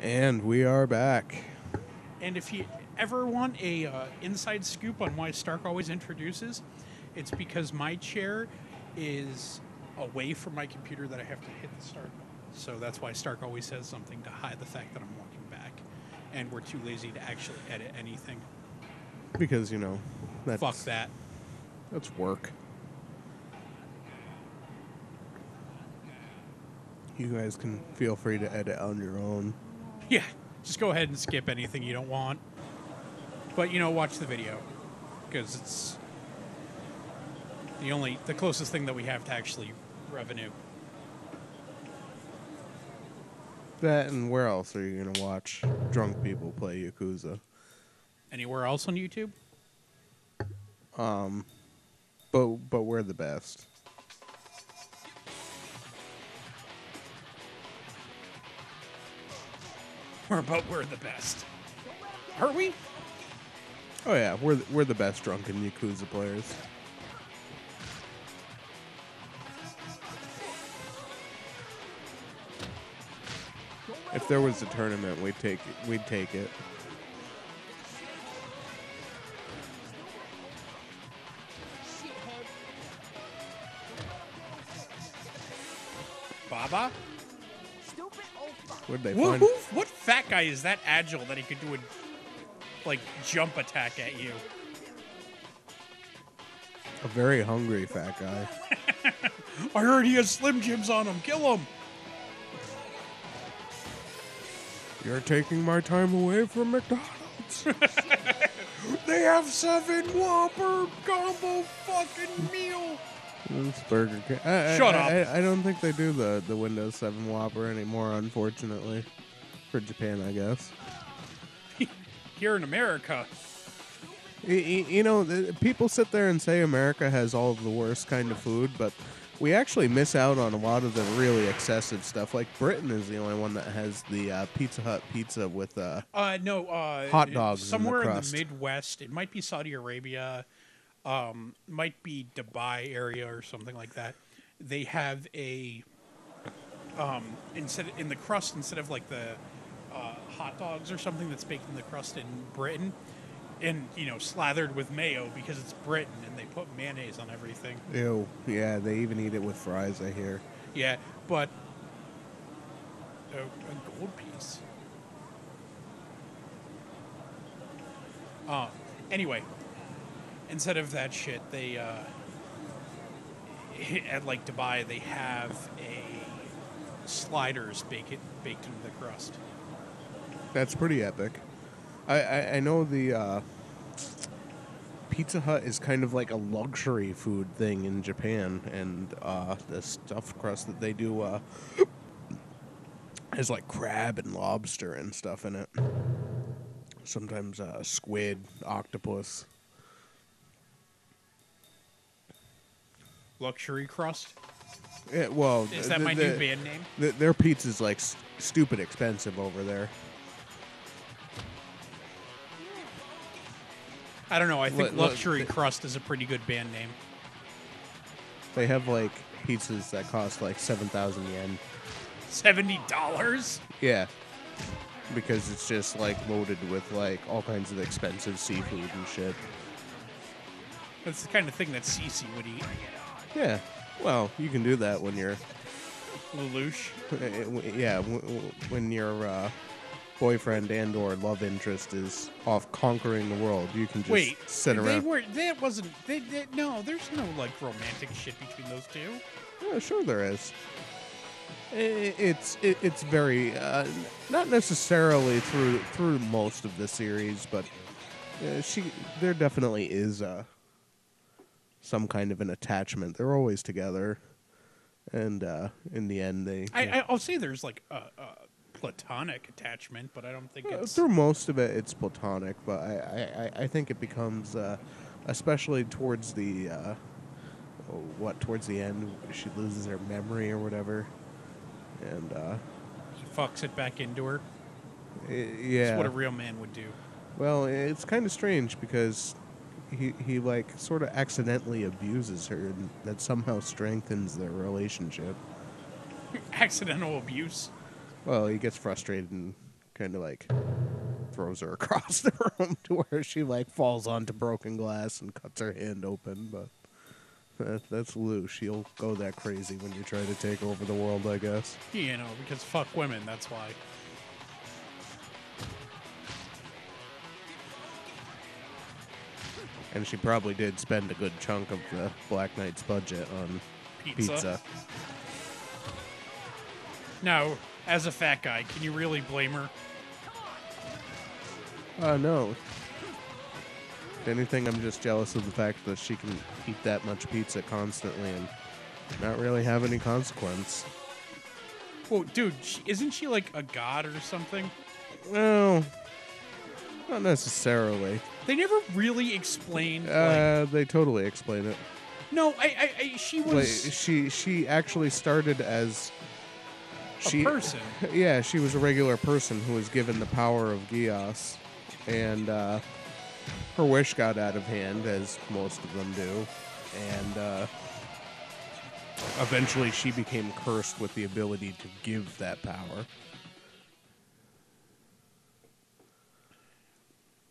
And we are back. And if you ever want a inside scoop on why Stark always introduces, it's because my chair is away from my computer that I have to hit the start button. So that's why Stark always says something to hide the fact that I'm walking back. And we're too lazy to actually edit anything. Because, you know, that's... Fuck that. That's work. You guys can feel free to edit on your own. Yeah, just go ahead and skip anything you don't want. But, you know, watch the video. Because it's the closest thing that we have to actually revenue. That, and where else are you going to watch drunk people play Yakuza? Anywhere else on YouTube? But we're the best. We're the best. Are we? Oh yeah, we're the best drunken Yakuza players. If there was a tournament, we'd take it. Baba? Where'd they find? What fat guy is that agile that he could do a jump attack at you? A very hungry fat guy. I heard he has Slim Jims on him. Kill him. You're taking my time away from McDonald's. They have 7 Whopper combo fucking meal. It's Burger King. Shut up. I don't think they do the Windows 7 Whopper anymore, unfortunately. For Japan, I guess. Here in America. You know, people sit there and say America has all of the worst kind of food, but we actually miss out on a lot of the really excessive stuff. Like, Britain is the only one that has the Pizza Hut pizza with hot dogs somewhere in the crust. In the Midwest. It might be Saudi Arabia. Might be Dubai area or something like that. They have a instead of like the hot dogs or something that's baked in the crust in Britain, and slathered with mayo because it's Britain and they put mayonnaise on everything. Ew. Yeah, they even eat it with fries, I hear. Yeah, but a gold piece. Anyway. Instead of that shit, they at like Dubai, they have sliders baked into the crust. That's pretty epic. I know the Pizza Hut is kind of like a luxury food thing in Japan, and the stuffed crust that they do has like crab and lobster and stuff in it. Sometimes squid, octopus. Luxury crust? Yeah, well, is that my new band name? Their pizza's like stupid expensive over there. I don't know. I think luxury crust is a pretty good band name. They have like pizzas that cost like 7,000 yen. $70? Yeah, because it's just like loaded with like all kinds of expensive seafood and shit. That's the kind of thing that Cece would eat. Yeah, well, you can do that when you're... Lelouch? Yeah, when your boyfriend and or love interest is off conquering the world, you can just sit around... No, there's no, like, romantic shit between those two. Yeah, sure there is. It's very... not necessarily through most of the series, but there definitely is... some kind of an attachment. They're always together, and in the end, I'll say there's like a platonic attachment, but I don't think it's through most of it. It's platonic, but I think it becomes, especially towards the towards the end, she loses her memory or whatever, and he fucks it back into her. Yeah, that's what a real man would do. Well, it's kind of strange because he like sort of accidentally abuses her, and that somehow strengthens their relationship. Accidental abuse. Well, he gets frustrated and kind of like throws her across the room to where she like falls onto broken glass and cuts her hand open. But that's Lou. She'll go that crazy when you try to take over the world, I guess. You know, because fuck women, that's why. And she probably did spend a good chunk of the Black Knight's budget on pizza. Now, as a fat guy, can you really blame her? No. If anything, I'm just jealous of the fact that she can eat that much pizza constantly and not really have any consequence. Well, dude, isn't she like a god or something? Well, not necessarily. They never really explained. They totally explain it. No, she was She actually started as a person. Yeah, she was a regular person who was given the power of Gios, and her wish got out of hand, as most of them do, and eventually she became cursed with the ability to give that power.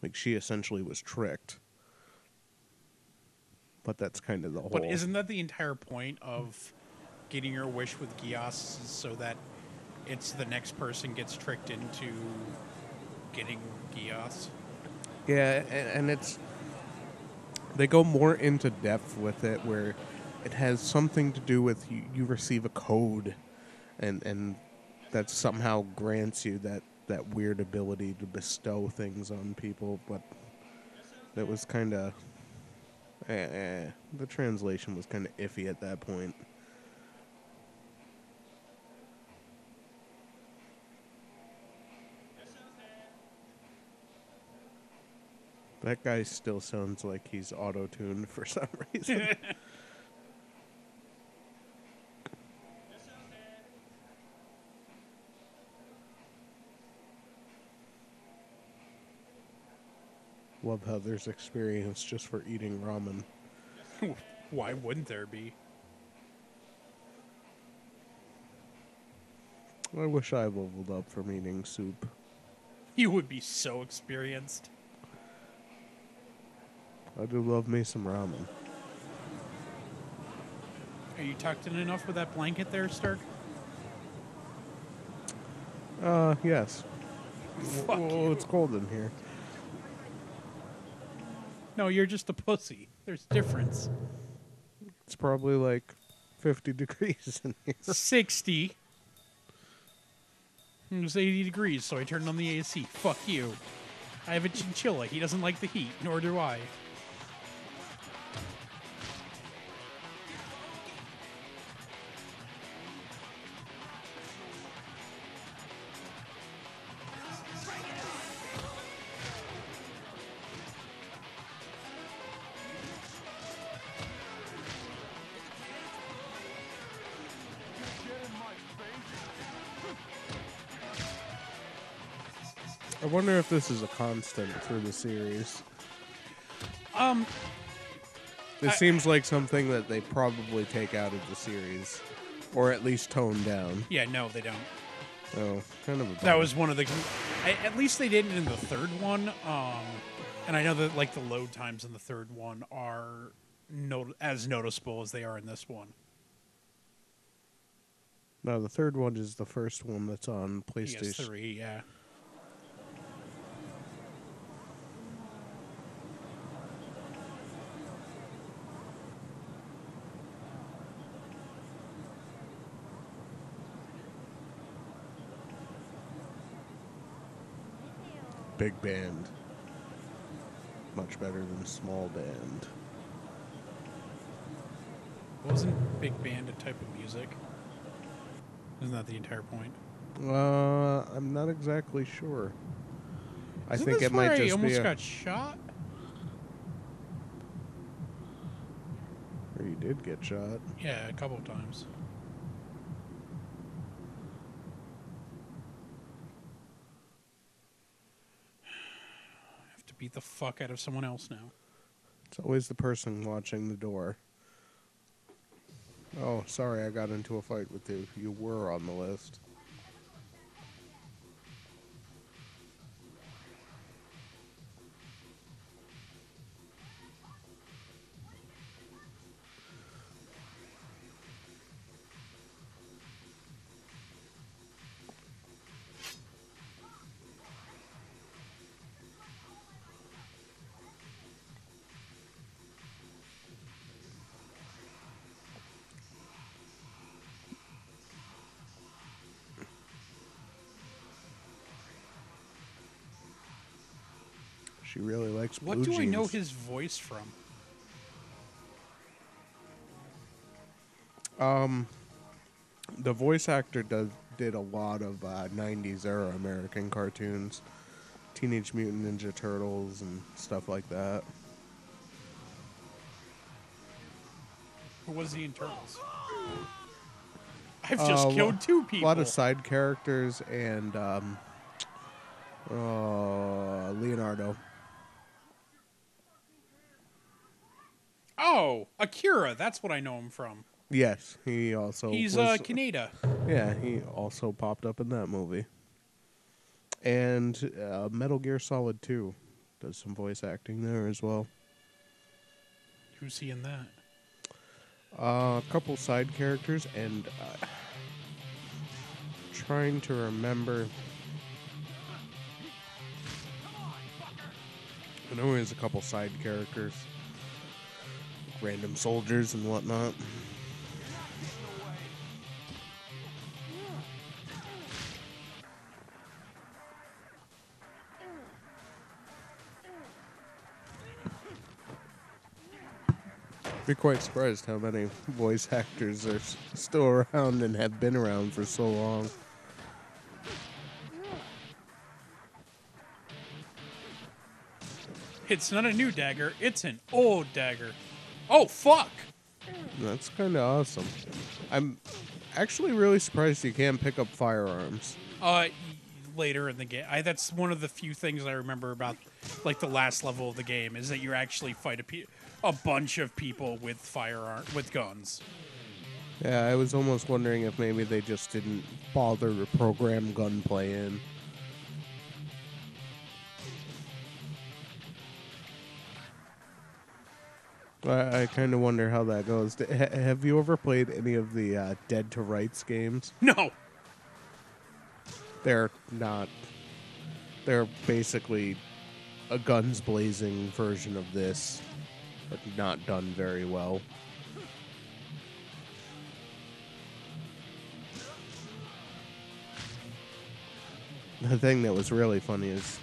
Like, she essentially was tricked. But that's kind of the whole... But isn't that the entire point of getting your wish with Gios, so that it's the next person gets tricked into getting Gios? Yeah, and it's... They go more into depth with it, where it has something to do with you receive a code, and that somehow grants you that weird ability to bestow things on people, but it was kind of... the translation was kind of iffy at that point. That guy still sounds like he's auto-tuned for some reason. Love how there's experience just for eating ramen. Why wouldn't there be? I wish I leveled up from eating soup. You would be so experienced. I do love me some ramen. Are you tucked in enough with that blanket there, Stark? Yes. Fuck you. It's cold in here. No, you're just a pussy. There's difference. It's probably like 50 degrees in here. 60. It was 80 degrees, so I turned on the AC. Fuck you. I have a chinchilla. He doesn't like the heat, nor do I. I wonder if this is a constant through the series. This seems like something that they probably take out of the series, or at least tone down. Yeah, no, they don't. Oh, kind of a bummer. That was one of the... at least they didn't in the third one. And I know that like the load times in the third one are as noticeable as they are in this one. No, the third one is the first one that's on PlayStation. PS3, yeah. Big band. Much better than small band. Wasn't big band a type of music? Isn't that the entire point? I'm not exactly sure. I Isn't think this it might where just I almost be got shot? Or you did get shot. Yeah, a couple of times. I have to beat the fuck out of someone else now. It's always the person watching the door. Oh, sorry, I got into a fight with you. You were on the list. She really likes blue What do I know jeans. his voice from? The voice actor did a lot of 90s era American cartoons. Teenage Mutant Ninja Turtles and stuff like that. Who was he in Turtles? I've just killed two A lot people. of side characters and Leonardo. Oh, Akira. That's what I know him from. Yes, he also He's was. Kaneda. Yeah, he also popped up in that movie. And Metal Gear Solid 2 does some voice acting there as well. Who's he in that? A couple side characters and trying to remember. I know there's a couple side characters, random soldiers and whatnot. Be quite surprised how many voice actors are still around and have been around for so long. It's not a new dagger. It's an old dagger. Oh, fuck. That's kind of awesome. I'm actually really surprised you can't pick up firearms. Later in the game. That's one of the few things I remember about, like, the last level of the game, is that you actually fight a bunch of people with guns. Yeah, I was almost wondering if maybe they just didn't bother to program gunplay in. I kind of wonder how that goes. Have you ever played any of the Dead to Rights games? No. They're not. They're basically a guns blazing version of this, but not done very well. The thing that was really funny is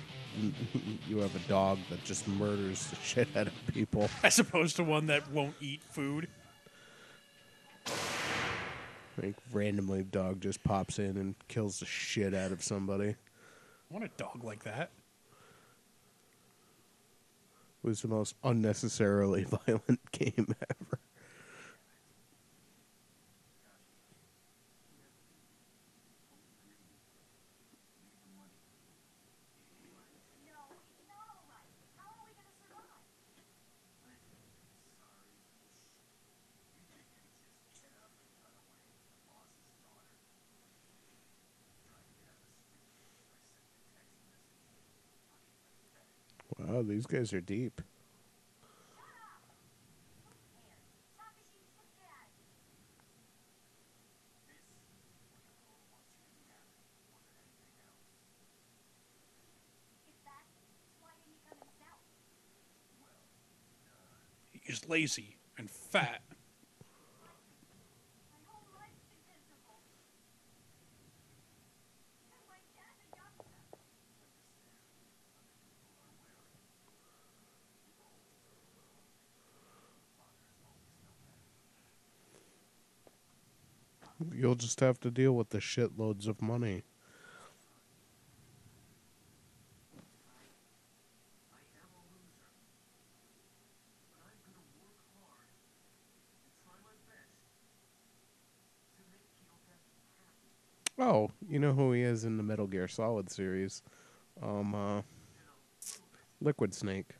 you have a dog that just murders the shit out of people. As opposed to one that won't eat food. Like, randomly, dog just pops in and kills the shit out of somebody. I want a dog like that. It was the most unnecessarily violent game ever. Wow, these guys are deep. He's lazy and fat. You'll just have to deal with the shitloads of money. Oh, you know who he is in the Metal Gear Solid series? Liquid Snake.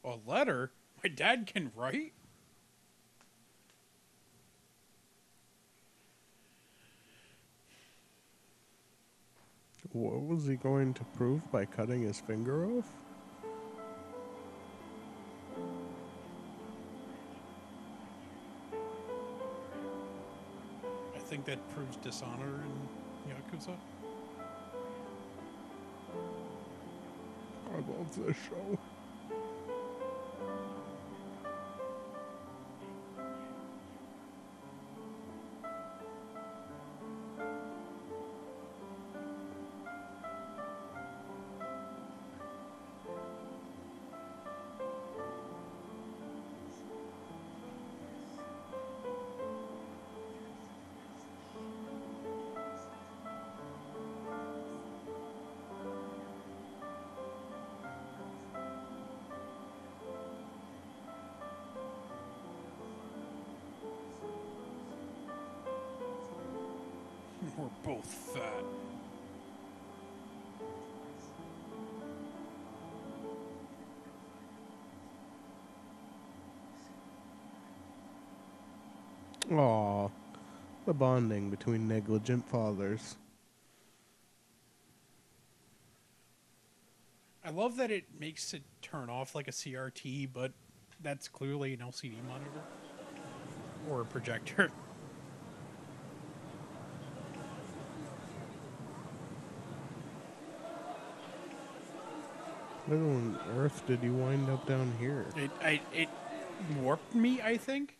A letter? My dad can write? What was he going to prove by cutting his finger off? I think that proves dishonor in Yakuza? I love this show. We're both fat. Aw, the bonding between negligent fathers. I love that it makes it turn off like a CRT, but that's clearly an LCD monitor or a projector. How on earth did you wind up down here? It warped me, I think.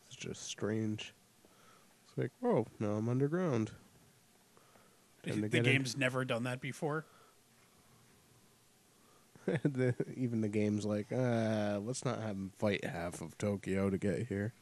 It's just strange. It's like, oh, now I'm underground. The game's never done that before. Even the game's like, let's not have him fight half of Tokyo to get here.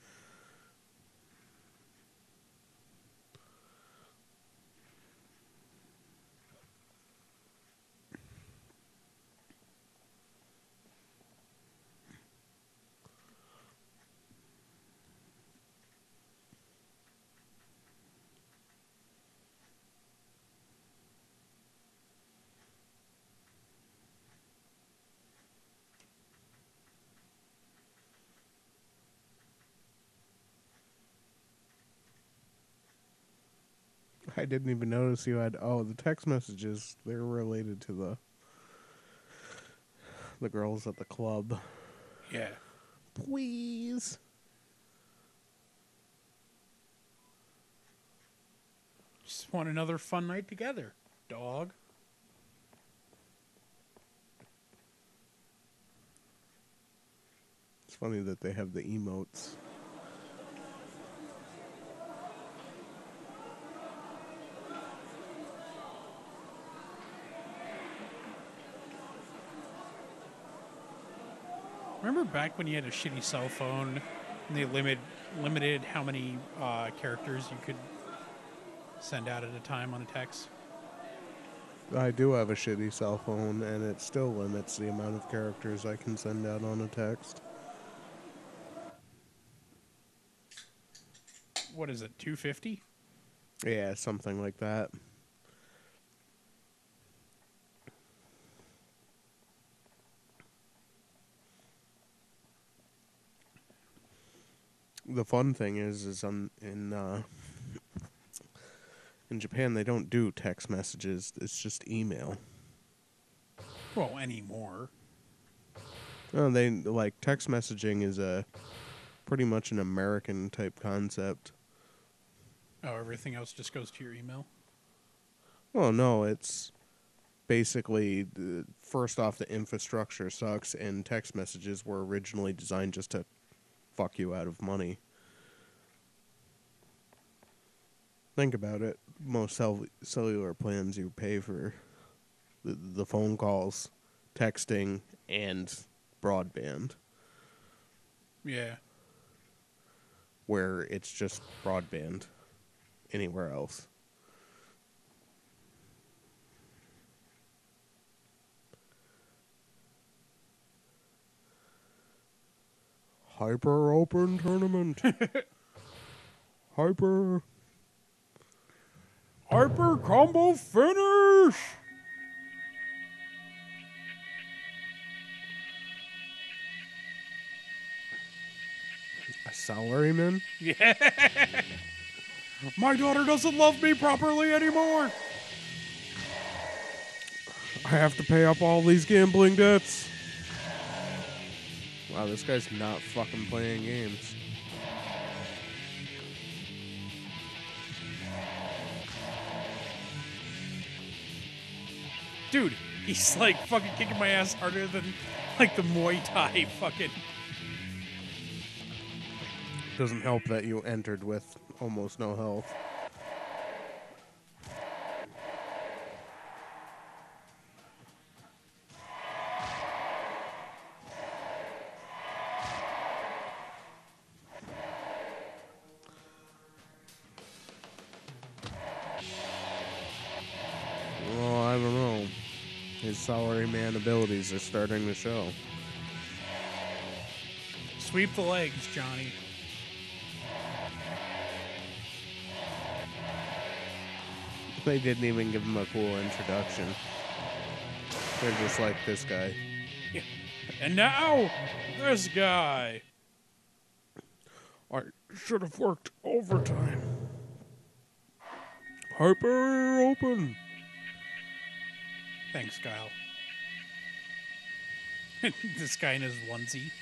I didn't even notice you had. Oh, the text messages. They're related to the girls at the club. Yeah. Please. Just want another fun night together, dog. It's funny that they have the emotes. Remember back when you had a shitty cell phone and they limited how many characters you could send out at a time on a text? I do have a shitty cell phone, and it still limits the amount of characters I can send out on a text. What is it, 250? Yeah, something like that. The fun thing is in Japan they don't do text messages. It's just email. Well, anymore. No, they like text messaging is a pretty much an American type concept. Oh, everything else just goes to your email? Well, no, it's basically first off the infrastructure sucks, and text messages were originally designed just to fuck you out of money. Think about it. Most cellular plans you pay for the phone calls, texting, and broadband, Yeah. where it's just broadband anywhere else. Hyper open tournament. Hyper combo finish! a salaryman. Yeah. My daughter doesn't love me properly anymore. I have to pay up all these gambling debts. Wow, this guy's not fucking playing games. Dude, he's like fucking kicking my ass harder than like the Muay Thai fucking. Doesn't help that you entered with almost no health. Well, I don't know. His salaryman abilities are starting to show. Sweep the legs, Johnny. They didn't even give him a cool introduction. They're just like, this guy. Yeah. And now, this guy. I should have worked overtime. Hyper open. Thanks, Kyle. This guy in his onesie.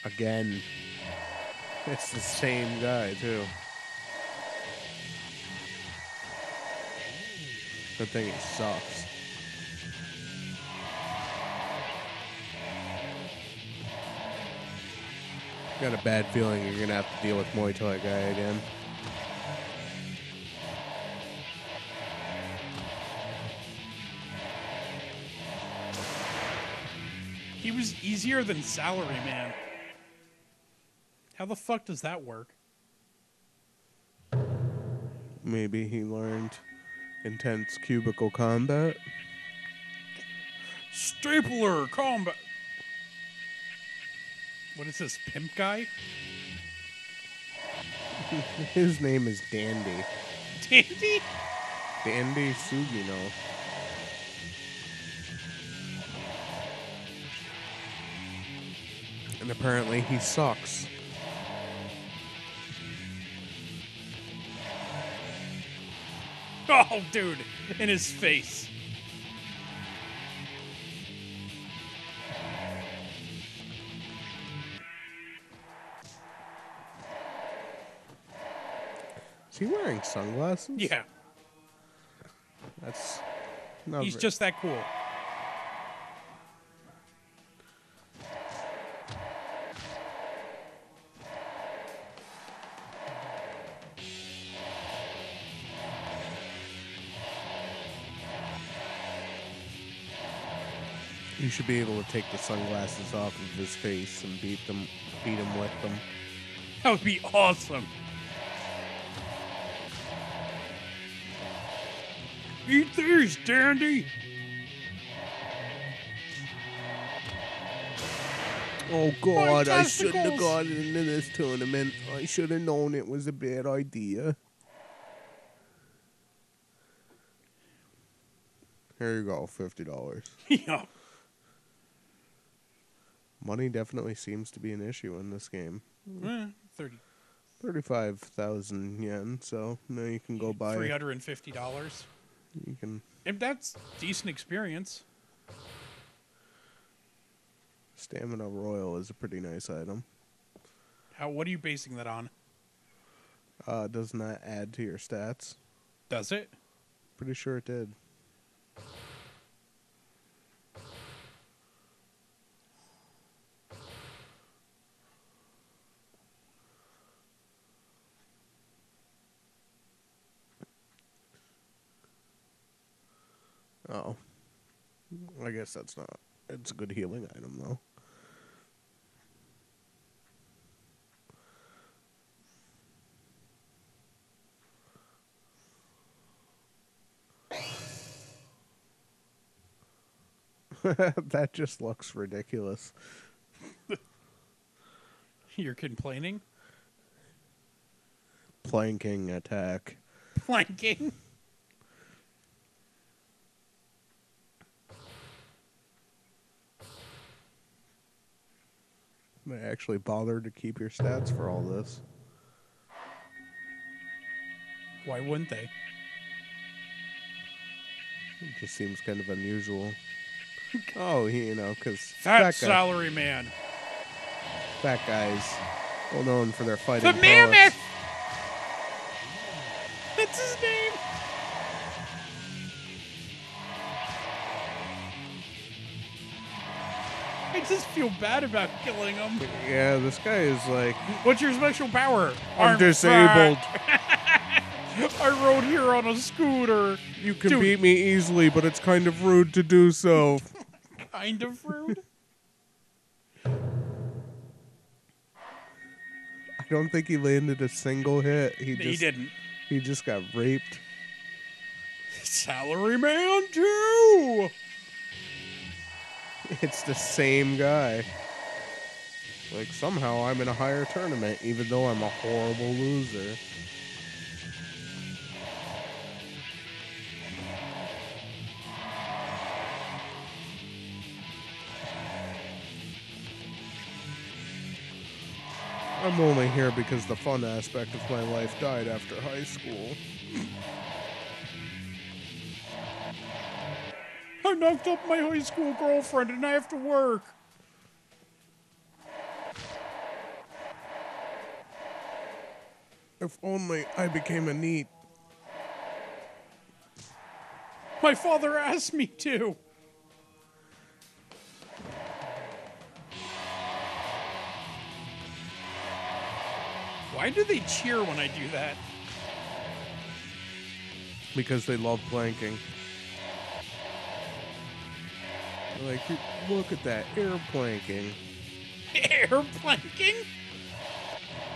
Again. It's the same guy, too. Good thing he sucks. Got a bad feeling you're gonna have to deal with Muay Thai guy again. He was easier than Salaryman. How the fuck does that work? Maybe he learned intense cubicle combat. Stapler combat. What is this, pimp guy? His name is Dandy. Dandy? Dandy Sugino. And apparently he sucks. Oh, dude, in his face. Is he wearing sunglasses? Yeah, That's not he's just that cool. You should be able to take the sunglasses off of his face and beat him with them. That would be awesome. Eat these, Dandy. Oh God, I shouldn't have testicles. gone into this tournament. I should have known it was a bad idea. Here you go, $50. Yeah. Money definitely seems to be an issue in this game. 30. 35,000 yen, so now you can go buy... $350. You can... And that's decent experience. Stamina Royal is a pretty nice item. What are you basing that on? Doesn't that add to your stats? Does it? Pretty sure it did. Oh. I guess that's not... It's a good healing item, though. That just looks ridiculous. You're complaining? Planking attack. Planking? They actually bothered to keep your stats for all this. Why wouldn't they? It just seems kind of unusual. Oh, you know, because Fat salary man. fat guys, well known for their fighting The prowess. mammoth! That's his name. just feel bad about killing him. Yeah, this guy is like, What's your special power? I'm disabled. I rode here on a scooter. You can Dude. beat me easily, but it's kind of rude to do so. Kind of rude. I don't think he landed a single hit. He Didn't. He just got raped. Salaryman 2! It's the same guy. Like, somehow I'm in a higher tournament, even though I'm a horrible loser. I'm only here because the fun aspect of my life died after high school. I knocked up my high school girlfriend and I have to work. If only I became a NEET. My father asked me to. Why do they cheer when I do that? Because they love planking. They're like, look at that, air planking. Air planking?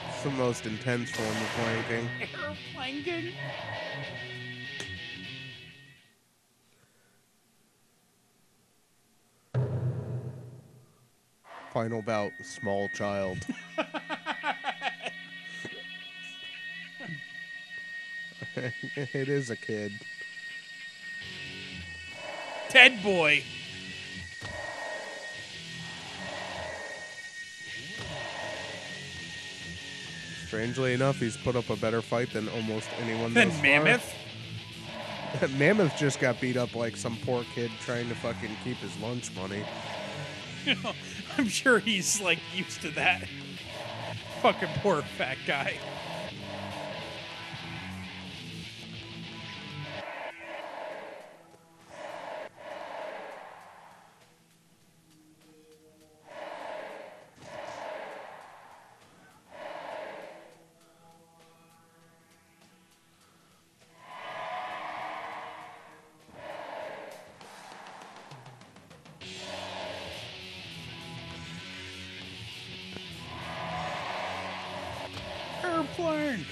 It's the most intense form of planking. Air planking? Final bout, small child. It is a kid. Ted boy. Strangely enough, he's put up a better fight than almost anyone Then thus far. Mammoth. Mammoth just got beat up like some poor kid trying to fucking keep his lunch money. I'm sure he's like used to that. Fucking poor fat guy. Airplane.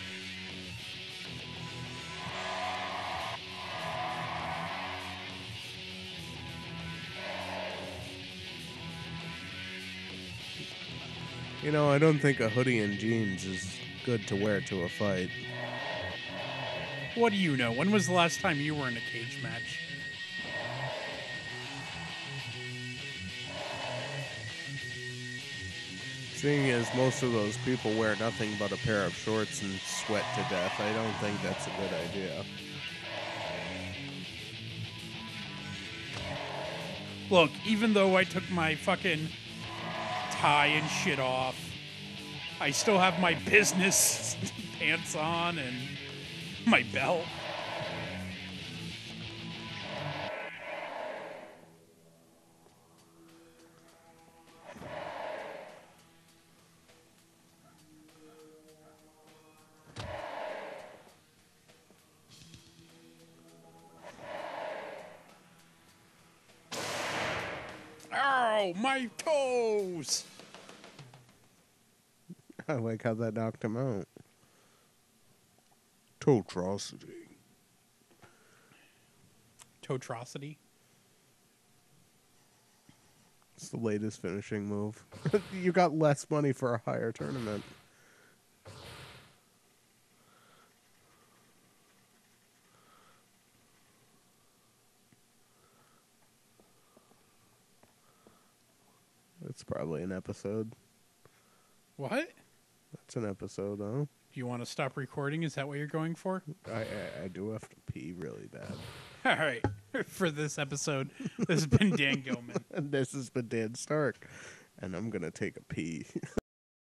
You know, I don't think a hoodie and jeans is good to wear to a fight. What do you know? When was the last time you were in a cage match? Seeing as most of those people wear nothing but a pair of shorts and sweat to death, I don't think that's a good idea. Look, even though I took my fucking tie and shit off, I still have my business pants on and my belt. Ow, my toes! I like how that knocked him out. Totrosity. Totrosity? It's the latest finishing move. You got less money for a higher tournament. It's probably an episode. What? That's an episode, huh? Do you want to stop recording? Is that what you're going for? I do have to pee really bad. All right. For this episode, this has been Dan Gilman. And this has been Dan Stark. And I'm going to take a pee.